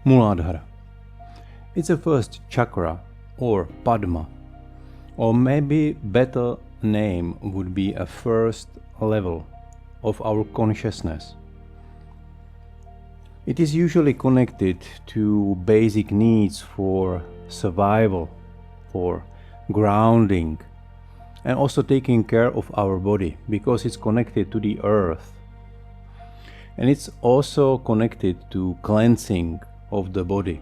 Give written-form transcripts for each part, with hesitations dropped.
Mooladhara. It's the first chakra or Padma, or maybe better name would be a first level of our consciousness. It is usually connected to basic needs for survival, for grounding, and also taking care of our body, because it's connected to the earth. And it's also connected to cleansing of the body,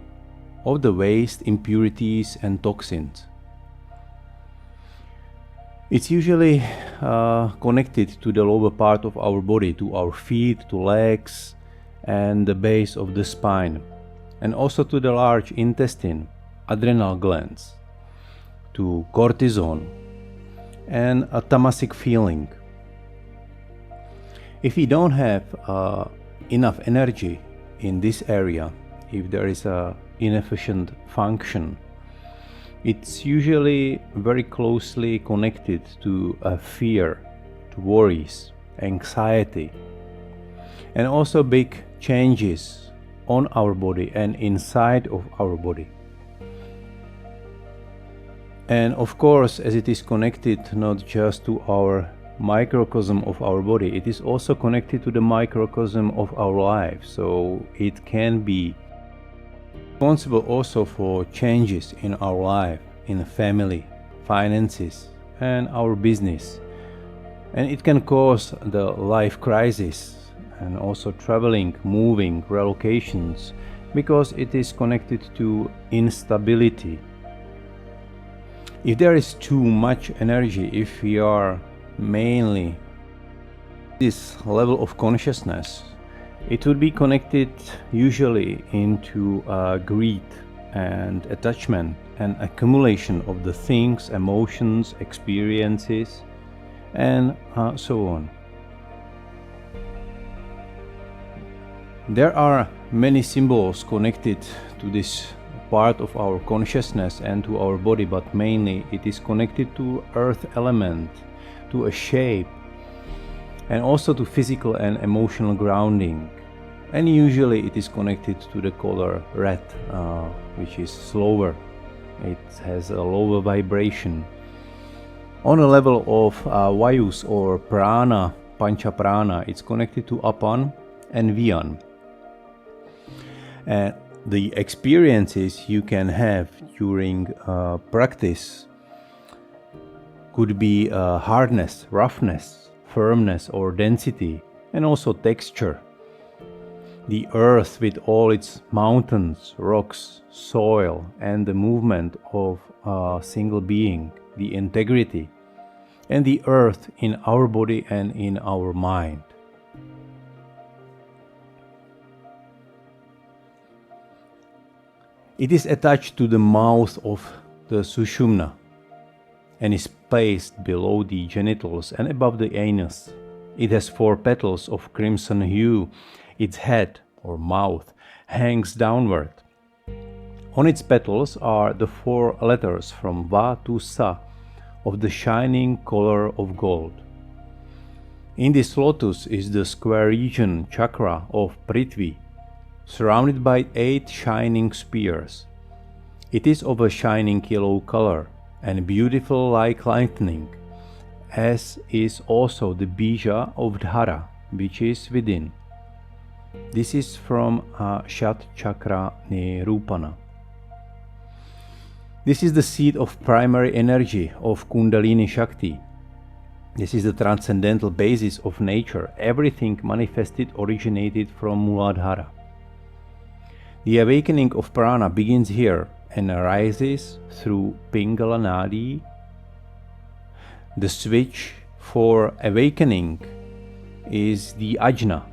of the waste, impurities and toxins. It's usually connected to the lower part of our body, to our feet, to legs, and the base of the spine, and also to the large intestine, adrenal glands, to cortisol, and a tamasic feeling. If we don't have enough energy in this area, if there is a inefficient function, it's usually very closely connected to a fear, to worries, anxiety, and also big changes on our body and inside of our body. And of course, as it is connected not just to our microcosm of our body, it is also connected to the microcosm of our life. So it can be responsible also for changes in our life, in family, finances, and our business. And it can cause the life crisis, and also traveling, moving, relocations, because it is connected to instability. If there is too much energy, if we are mainly this level of consciousness, it would be connected usually into greed and attachment and accumulation of the things, emotions, experiences, and so on. There are many symbols connected to this part of our consciousness and to our body, but mainly it is connected to earth element, to a shape, and also to physical and emotional grounding. And usually it is connected to the color red, which is slower. It has a lower vibration. On a level of vayus or prana, pancha prana, it's connected to apan and vyan. And the experiences you can have during practice could be hardness, roughness, firmness or density, and also texture. The earth with all its mountains, rocks, soil, and the movement of a single being, the integrity, and the earth in our body and in our mind. It is attached to the mouth of the sushumna and is placed below the genitals and above the anus. It has 4 petals of crimson hue. Its head or mouth hangs downward. On its petals are the 4 letters from Va to Sa of the shining color of gold. In this lotus is the square region chakra of Prithvi, surrounded by 8 shining spears. It is of a shining yellow color and beautiful like lightning, as is also the bija of Dhara, which is within. This is from Shat Chakra Nirupana. This is the seat of primary energy of Kundalini Shakti. This is the transcendental basis of nature. Everything manifested originated from Mooladhara. The awakening of prana begins here and arises through Pingala Nadi. The switch for awakening is the ajna,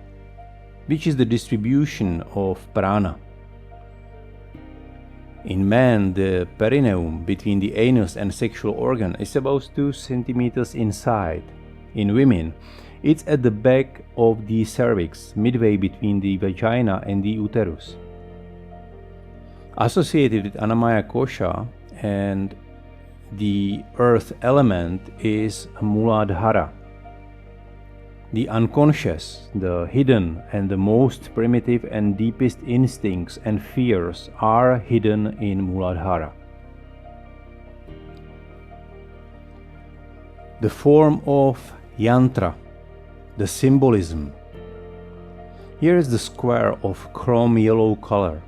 which is the distribution of prana. In man, the perineum between the anus and sexual organ is about 2 centimeters inside. In women, it's at the back of the cervix, midway between the vagina and the uterus. Associated with Annamaya Kosha and the earth element is Mooladhara. The unconscious, the hidden, and the most primitive and deepest instincts and fears are hidden in Mooladhara. The form of yantra, the symbolism. Here is the square of chrome yellow color.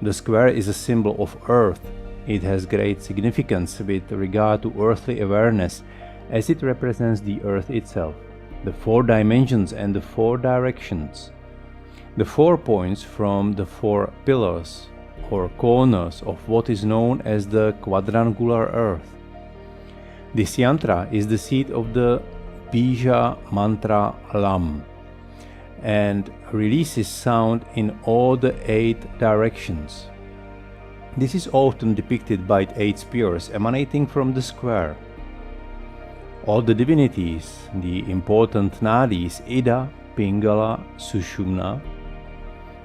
The square is a symbol of earth. It has great significance with regard to earthly awareness, as it represents the earth itself, the 4 dimensions and the 4 directions. The 4 points from the 4 pillars or corners of what is known as the quadrangular earth. This yantra is the seat of the bija mantra lam and releases sound in all the 8 directions. This is often depicted by 8 spears emanating from the square. All the divinities, the important nadis Ida, Pingala, Sushumna,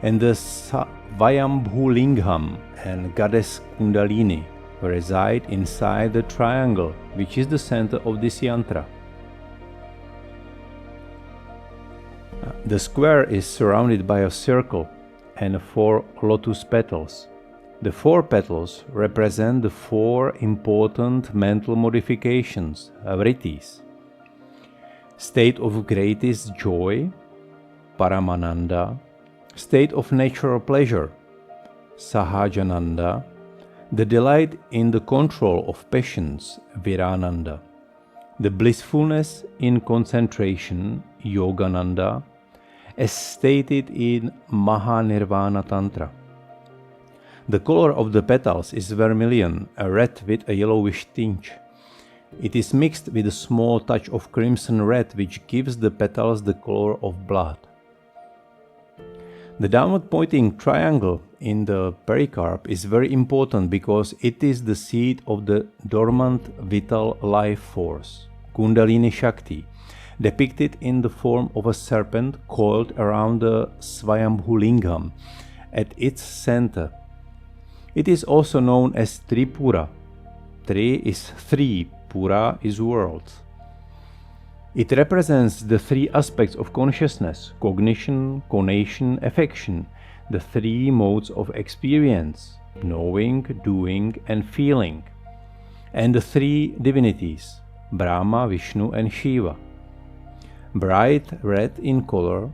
and the Svayambhu Lingam and goddess Kundalini reside inside the triangle, which is the center of this yantra. The square is surrounded by a circle and 4 lotus petals. The 4 petals represent the 4 important mental modifications, vrittis. State of greatest joy, Paramananda. State of natural pleasure, Sahajananda. The delight in the control of passions, Virananda. The blissfulness in concentration, Yogananda, as stated in Mahanirvana Tantra. The color of the petals is vermilion, a red with a yellowish tinge. It is mixed with a small touch of crimson red, which gives the petals the color of blood. The downward pointing triangle in the pericarp is very important because it is the seat of the dormant vital life force, Kundalini Shakti, depicted in the form of a serpent coiled around the Svayambhu Lingam at its center. It is also known as Tripura. Tri is 3, Pura is world. It represents the 3 aspects of consciousness: cognition, conation, affection, the 3 modes of experience: knowing, doing, and feeling, and the 3 divinities: Brahma, Vishnu, and Shiva. Bright red in color,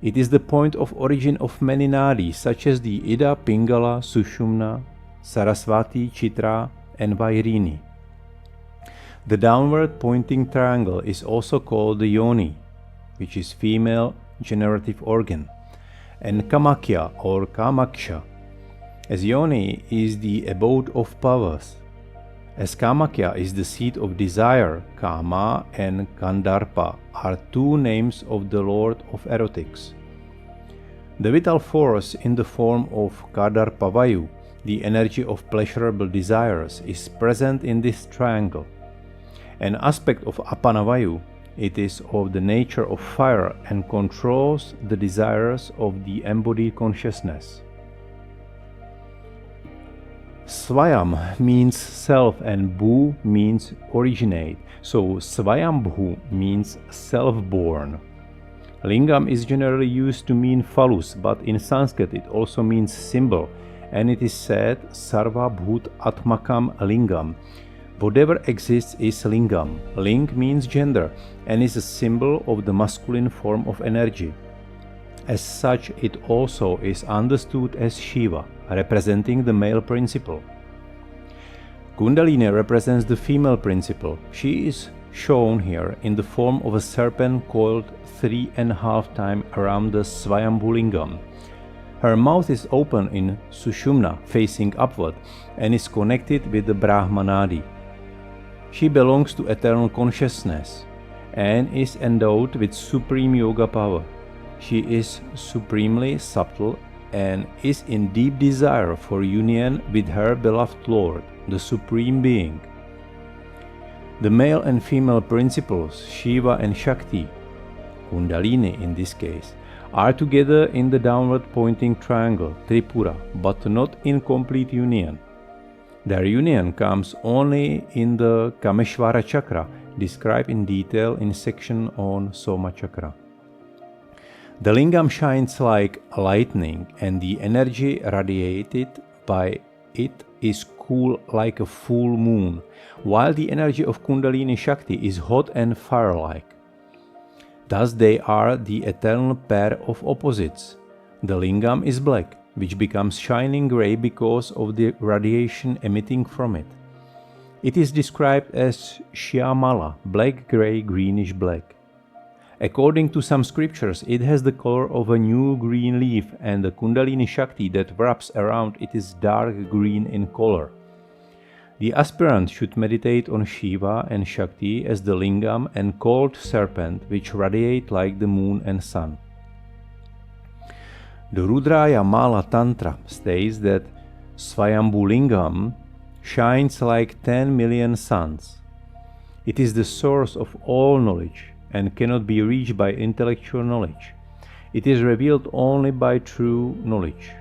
it is the point of origin of many nadis such as the Ida, Pingala, Sushumna, Saraswati, Chitra, and Vairini. The downward pointing triangle is also called the yoni, which is female generative organ, and Kamakya or Kamaksha, as yoni is the abode of powers. As Kamakya is the seat of desire, Kama and Kandarpa are 2 names of the Lord of Erotics. The vital force in the form of Kadarpavayu, the energy of pleasurable desires, is present in this triangle. An aspect of Apanavayu, it is of the nature of fire and controls the desires of the embodied consciousness. Svayam means self and Bhu means originate, so Svayambhu means self-born. Lingam is generally used to mean phallus, but in Sanskrit it also means symbol, and it is said Sarva Bhut Atmakam Lingam. Whatever exists is Lingam. Ling means gender and is a symbol of the masculine form of energy. As such, it also is understood as Shiva, representing the male principle. Kundalini represents the female principle. She is shown here in the form of a serpent coiled 3.5 times around the Svayambhu Lingam. Her mouth is open in Sushumna, facing upward, and is connected with the Brahma Nadi. She belongs to eternal consciousness and is endowed with supreme yoga power. She is supremely subtle and is in deep desire for union with her beloved Lord, the Supreme Being. The male and female principles, Shiva and Shakti, Kundalini in this case, are together in the downward pointing triangle, Tripura, but not in complete union. Their union comes only in the Kameshvara chakra, described in detail in section on Soma chakra. The lingam shines like lightning, and the energy radiated by it is cool like a full moon, while the energy of Kundalini Shakti is hot and fire-like. Thus they are the eternal pair of opposites. The lingam is black, which becomes shining grey because of the radiation emitting from it. It is described as Shyamala, black, grey, greenish black. According to some scriptures, it has the color of a new green leaf, and the Kundalini Shakti that wraps around it is dark green in color. The aspirant should meditate on Shiva and Shakti as the lingam and cold serpent which radiate like the moon and sun. The Rudraya Mala Tantra states that Swayambhu Lingam shines like 10 million suns. It is the source of all knowledge and cannot be reached by intellectual knowledge. It is revealed only by true knowledge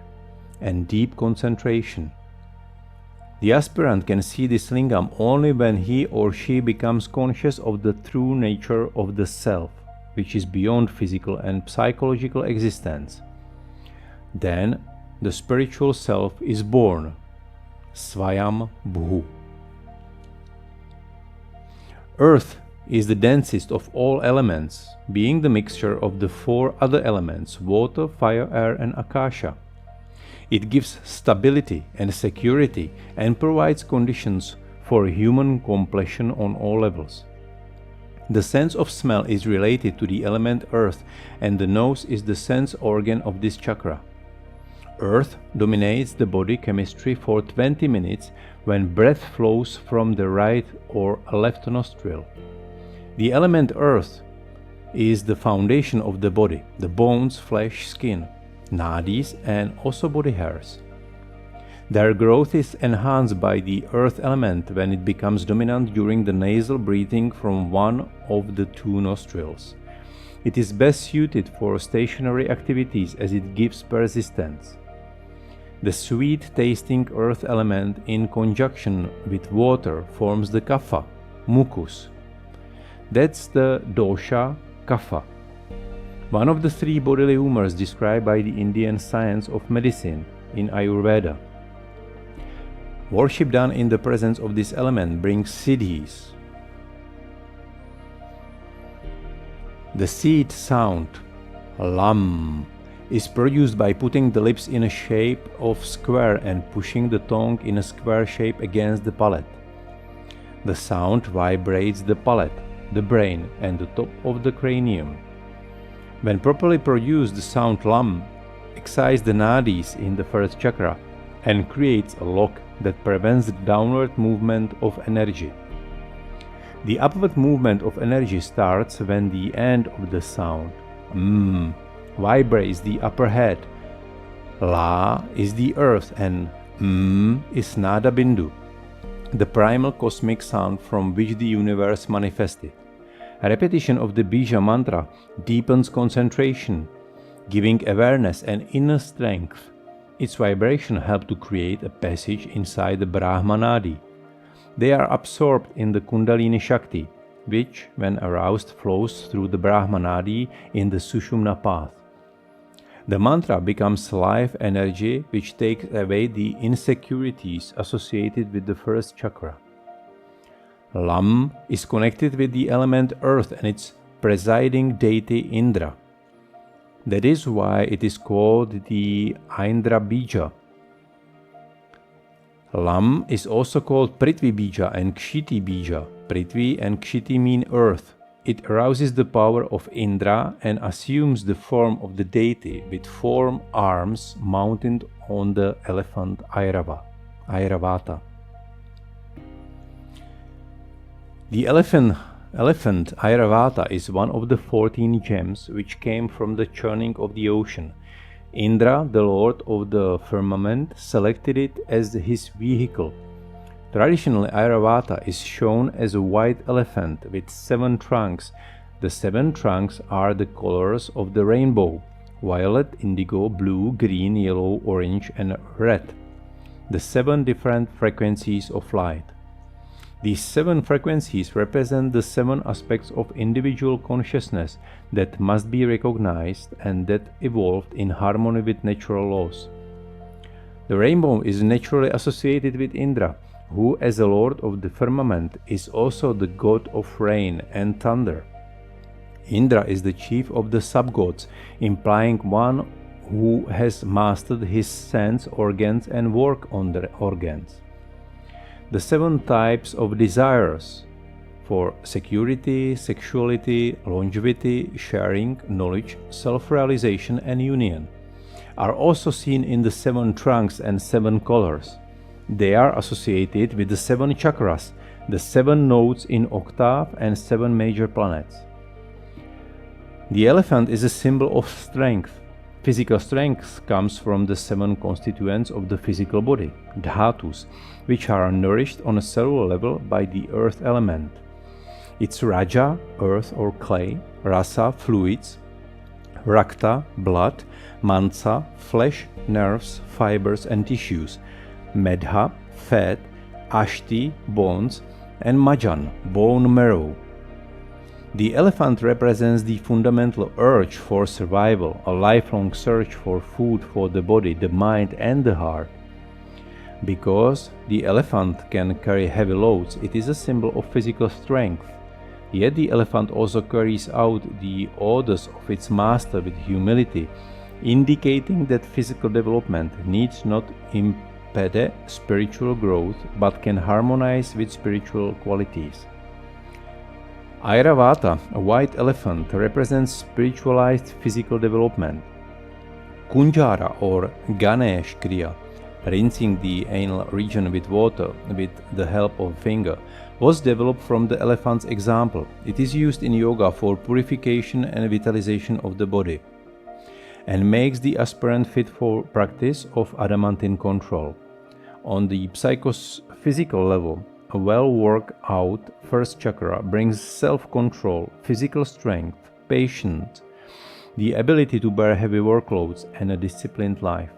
and deep concentration. The aspirant can see this lingam only when he or she becomes conscious of the true nature of the self, which is beyond physical and psychological existence. Then the spiritual self is born, Swayam Bhu. Earth is the densest of all elements, being the mixture of the four other elements, water, fire, air, and akasha. It gives stability and security and provides conditions for human completion on all levels. The sense of smell is related to the element earth, and the nose is the sense organ of this chakra. Earth dominates the body chemistry for 20 minutes when breath flows from the right or left nostril. The element earth is the foundation of the body, the bones, flesh, skin, nadis, and also body hairs. Their growth is enhanced by the earth element when it becomes dominant during the nasal breathing from one of the two nostrils. It is best suited for stationary activities as it gives persistence. The sweet-tasting earth element in conjunction with water forms the kapha, mucus. That's the dosha kapha, one of the three bodily humors described by the Indian science of medicine in Ayurveda. Worship done in the presence of this element brings siddhis. The seed sound, lam, is produced by putting the lips in a shape of square and pushing the tongue in a square shape against the palate. The sound vibrates the palate, the brain, and the top of the cranium. When properly produced, the sound lam excites the nadis in the first chakra and creates a lock that prevents the downward movement of energy. The upward movement of energy starts when the end of the sound vibrates the upper head. La is the earth and is Nada Bindu, the primal cosmic sound from which the universe manifested. A repetition of the Bija mantra deepens concentration, giving awareness and inner strength. Its vibration helps to create a passage inside the Brahma Nadi. They are absorbed in the Kundalini Shakti, which, when aroused, flows through the Brahma Nadi in the Sushumna path. The mantra becomes life energy which takes away the insecurities associated with the first chakra. Lam is connected with the element earth and its presiding deity Indra. That is why it is called the Indra Bija. Lam is also called Prithvi Bija and Kshiti Bija. Prithvi and Kshiti mean earth. It arouses the power of Indra and assumes the form of the deity with 4 arms mounted on the elephant Airavata. The elephant Airavata is one of the 14 gems which came from the churning of the ocean. Indra, the lord of the firmament, selected it as his vehicle. Traditionally, Airavata is shown as a white elephant with 7 trunks. The 7 trunks are the colors of the rainbow: violet, indigo, blue, green, yellow, orange, and red. The 7 different frequencies of light. These 7 frequencies represent the 7 aspects of individual consciousness that must be recognized and that evolved in harmony with natural laws. The rainbow is naturally associated with Indra, who as a lord of the firmament is also the god of rain and thunder. Indra is the chief of the sub-gods, implying one who has mastered his sense organs and work on the organs. The 7 types of desires for security, sexuality, longevity, sharing, knowledge, self-realization and union are also seen in the 7 trunks and 7 colors. They are associated with the 7 chakras, the 7 nodes in octave and 7 major planets. The elephant is a symbol of strength. Physical strength comes from the 7 constituents of the physical body, dhatus, which are nourished on a cellular level by the earth element. It's raja, earth or clay, rasa, fluids, rakta, blood, mansa, flesh, nerves, fibers and tissues, medha, fat, ashti, bones, and majan, bone marrow. The elephant represents the fundamental urge for survival, a lifelong search for food for the body, the mind and the heart. Because the elephant can carry heavy loads, it is a symbol of physical strength. Yet the elephant also carries out the orders of its master with humility, indicating that physical development needs not impede spiritual growth, but can harmonize with spiritual qualities. Airavata, a white elephant, represents spiritualized physical development. Kunjara or Ganesh Kriya, rinsing the anal region with water with the help of a finger, was developed from the elephant's example. It is used in yoga for purification and vitalization of the body, and makes the aspirant fit for practice of adamantine control. On the psychophysical level, a well-worked-out first chakra brings self-control, physical strength, patience, the ability to bear heavy workloads, and a disciplined life.